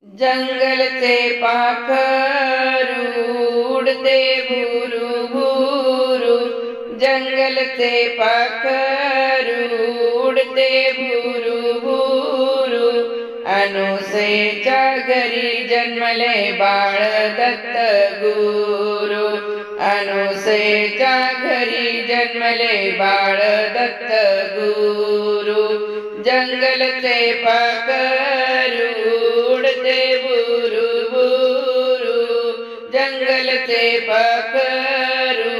जंगलचे पाखरू उडते भुरू भुरू, जंगलचे पाखरू उडते भुरू भुरू. अनुसेच्या घरी जन्मले बाळ दत्त गुरु, अनुसेच्या घरी जन्मले बाळ दत्त गुरु. जंगलचे पाखरू उडते भुरू भुरू, जंगलचे पाखरू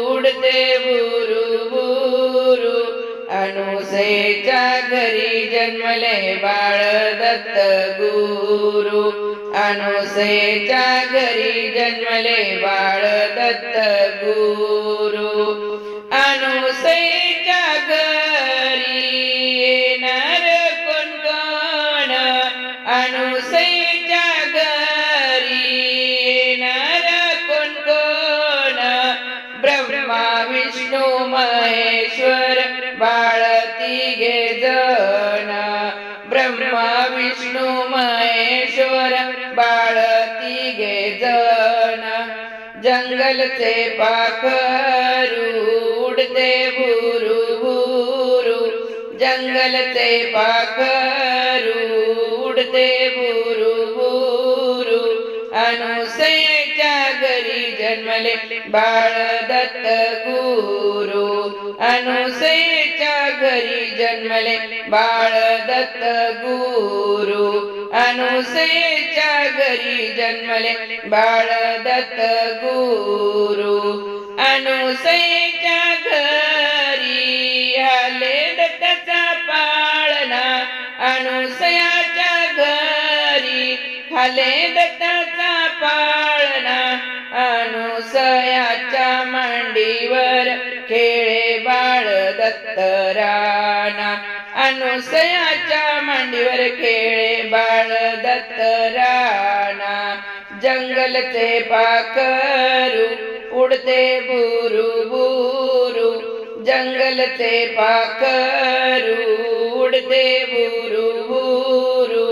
उडते भुरू भुरू. अनुसेच्या घरी जन्मले बाळ दत्त गुरु, अनुसेच्या घरी जन्मले बाळ दत्त गुरु. अनुसेच्या घरी येणार कोण कोण, अनुसेच्या घरी येणार कोण कोण. ब्रह्मा विष्णू महेश्वर बाळ तिघे जण, ब्रह्मा विष्णू महेश्वर बाळ तिघे जण. जंगलचे पाखरू उडते भुरू भुरू, जंगलचे पाखरू उडते भुरू भुरू. अनुसेच्या घरी जन्मले बाळ दत्त गुरु, अनुसेच्या घरी जन्मले बाळ दत्त गुरु, अनुसेच्या घरी जन्मले बाळ दत्त गुरु. अनुसेच्या घरी आले दत्ताचा पाळणा, अनुसयाच्या घरी आले दत्ताचा पाळणा. अनुसयाच्या मांडीवर खेळे बाळ दत्त राणा, अनुसयाच्या मांडीवर खेळे बाळ दत्त राणा. जंगलचे पाखरू उडते भुरू भुरू, जंगलचे पाखरू उडते भुरू भुरू.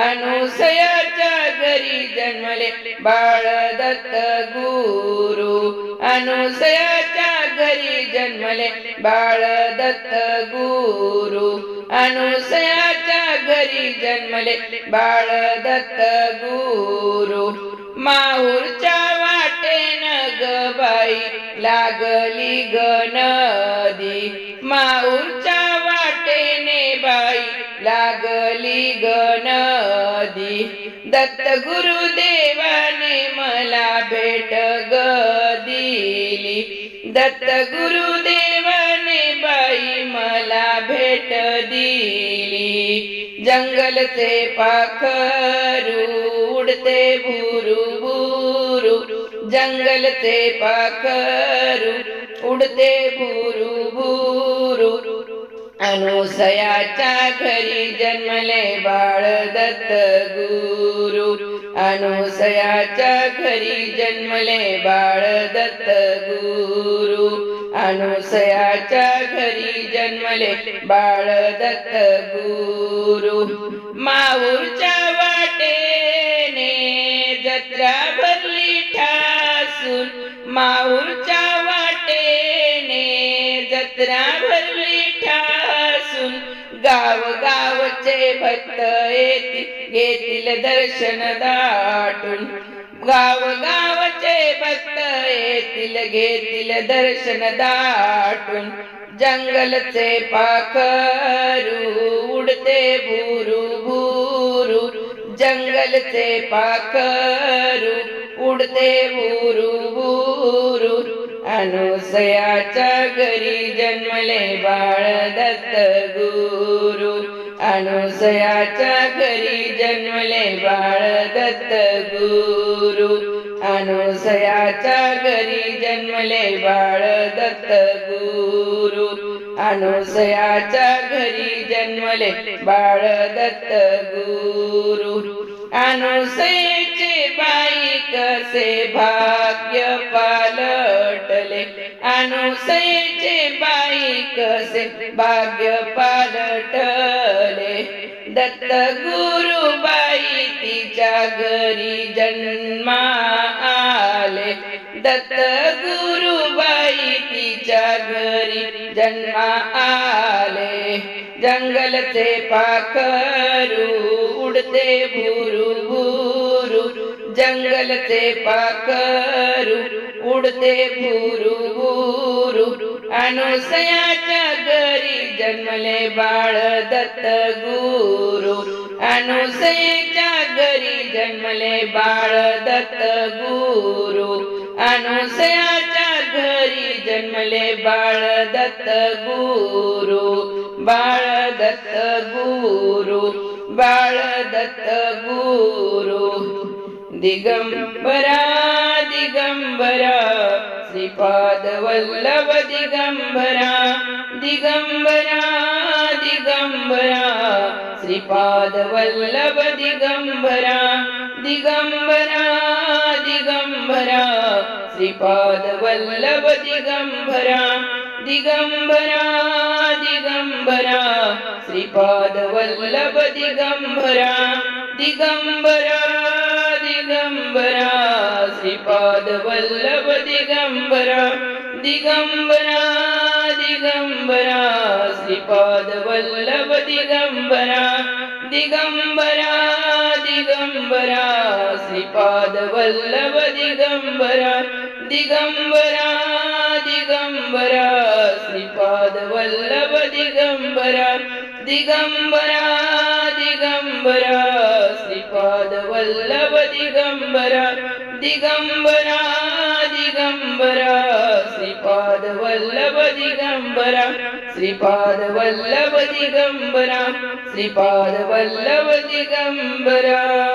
अनुसयाच्या घरी जन्मले बाळ दत्त गुरु, अनुसयाच्या घरी जन्मले बाळ दत्त गुरु, अनुसयाच्या घरी जन्मले बाळ दत्त गुरु. माहूरच्या वाटेन ग बाई लागली ग नदी, माहूरच्या वाटेने बाई लागली ग नदी. दत्त गुरुदेवाने मला भेट ग दिली, दत्त गुरुदेवाने बाई मला भेट दिली. जंगलचे पाखरू उडते भुरू भुरू, जंगलचे पाखरू उडते भुरू भुरू. अनुसयाच्या घरी जन्मले बाळ दत्त गुरु, अनुसयाच्या घरी जन्मले बाळ दत्त गुरु, अनुसयाच्या घरी जन्मले बाळ दत्त गुरु. माहूरच्या वाटेने जत्रा भरली ठासून, माहूरच्या वाटेने जत्रा भरली ठासून. गाव गावचे भक्त येतील घेतील दर्शन दाटून, गाव गावचे भक्त येतील घेतील दर्शन दाटून. जंगलचे पाखरू उडते भुरू भुरू, जंगलचे पाखरू उडते भुरू भुरू. अनुसयाच्या घरी जन्मले बाळ दत्त गुरु, अनुसयाच्या घरी जन्मले बाळ दत्त गुरु, अनुसयाच्या घरी जन्मले बाळ दत्त गुरु, अनुसयाच्या घरी जन्मले बाळ दत्त गुरु. अनुसयेचे बाई कसे भाग्य पालटले, अनुसयेचे बाई कसे भाग्य पालटले. दत्त गुरुबाई तिचे तिच्या घरी जन्मा आले दत्त गुरुबाई तिच्या घरी जन्मा आले जंगलचे पाखरू उडते भुरू भुरू जंगलचे पाखरू उडते भुरू भुरू अनुसयाच्या घरी जन्मले बाळ दत्त गुरु अनुसयेच्या घरी जन्मले बाळ दत्त गुरु अनुसयाच्या घरी जन्मले बाळ दत्त गुरु बाळ दत्त गुरु बाळ दत्त गुरु दिगंबरा दिगंबरा श्रीपाद वल्लभ दिगंबरा दिगंबरा दिगंबरा श्रीपाद वल्लभ दिगंबरा दिगंबरा दिगंबरा श्रीपाद वल्लभ दिगंबरा दिगंबरा दिगंबरा श्रीपाद वल्लभ दिगंबरा दिगंबरा दिगंबरा श्रीपाद वल्लभ दिगंबरा दिगंबरा दिगंबरा श्रीपाद वल्लभ दिगंबरा दिगंबरा दिगंबरा श्रीपाद वल्लभ दिगंबरा दिगंबरा दिगंबरा श्रीपाद वल्लभ दिगंबरा दिगंबरा दिगंबरा श्रीपाद वल्लभ दिगंबरा दिगंबरा दिगंबरा श्रीपाद वल्लभ दिगंबरा श्रीपाद वल्लभ दिगंबरा श्रीपाद वल्लभ दिगंबरा।